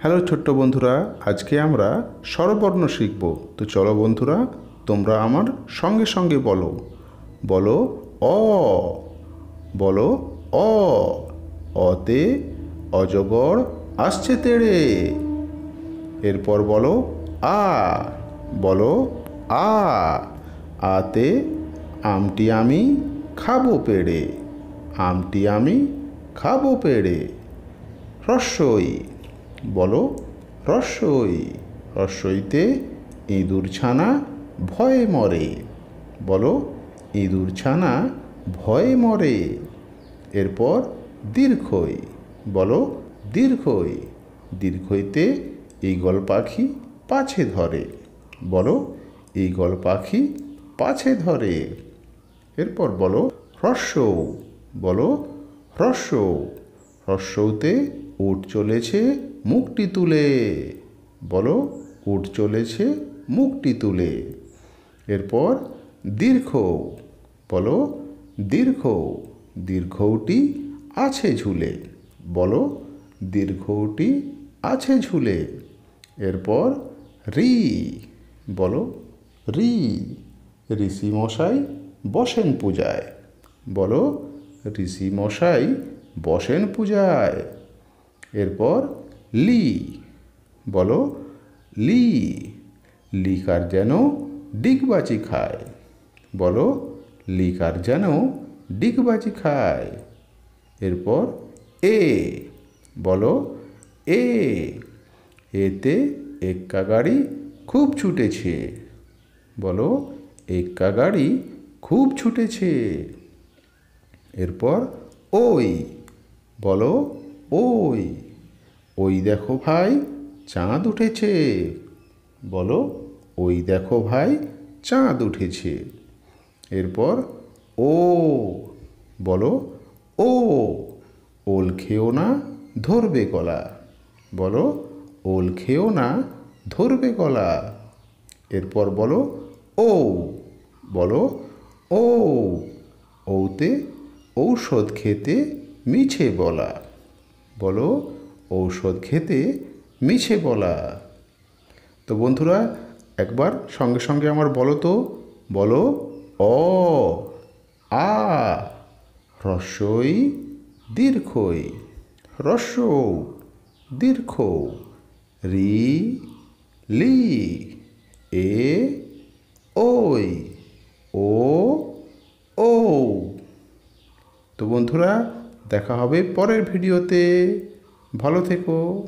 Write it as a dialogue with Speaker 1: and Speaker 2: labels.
Speaker 1: Hello ছোট্ট বন্ধুরা, আজকে আমরা স্বরবর্ণ শিখব। তো চলো বন্ধুরা, তোমরা আমার সঙ্গে সঙ্গে বলো। বলো অ, বলো অ। অতে অজগর আসছে তেড়ে। এরপর বলো আ, বলো আ। আতে আমটি আমি খাবো পেড়ে। আমটি আমি খাবো পেড়ে। রস্বই, বলো রস্বই। রস্বইতে ইঁদুর ছানা ভয়ে মরে। বলো ইঁদুর ছানা ভয়ে মরে। এরপর দীর্ঘই, বলো দীর্ঘই। দীর্ঘইতে ঈগল পাখি পাছে ধরে। বলো ঈগল পাখি পাছে ধরে। এরপর বলো হ্রস্বউ, বলো হ্রস্বউ। হ্রস্বউতে উট চলেছে মুখটি তুলে। বলো উট চলেছে মুখটি তুলে। এরপর দীর্ঘউ, বলো দীর্ঘউ। দীর্ঘউটি আছে ঝুলে। বলো দীর্ঘউটি আছে ঝুলে। এরপর রি, বলো রি। ঋষি মশাই বসেন পূজায়। বলো ঋষি মশাই বসেন পূজায়। এরপর লি, বলো লি। লিকার যেন ডিগবাজি খায়। বলো লিকার যেন ডিগবাজি খায়। এরপর এ, বলো এ। এতে এক্কা গাড়ি খুব ছুটেছে। বলো এক্কা গাড়ি খুব ছুটেছে। এরপর ওই, বলো ওই। ওই দেখো ভাই চাঁদ উঠেছে। বলো ওই দেখো ভাই চাঁদ উঠেছে। এরপর ও, বলো ও। ওল খেও না ধরবে গলা। বলো ওল খেও না ধরবে গলা। এরপর বলো ও, বলো ও। ওতে ঔষধ খেতে মিছে বলা। বলো ঔষধ খেতে মিছে বলা। তো বন্ধুরা, একবার সঙ্গে সঙ্গে আমার বলো তো। বলো অ, আ, হ্রস্বই দীর্ঘই। হ্রস্বউ দীর্ঘউ। রি, লি। এ, ওই। ও, ও। তো বন্ধুরা, দেখা হবে পরের ভিডিওতে। ভালো থেকো।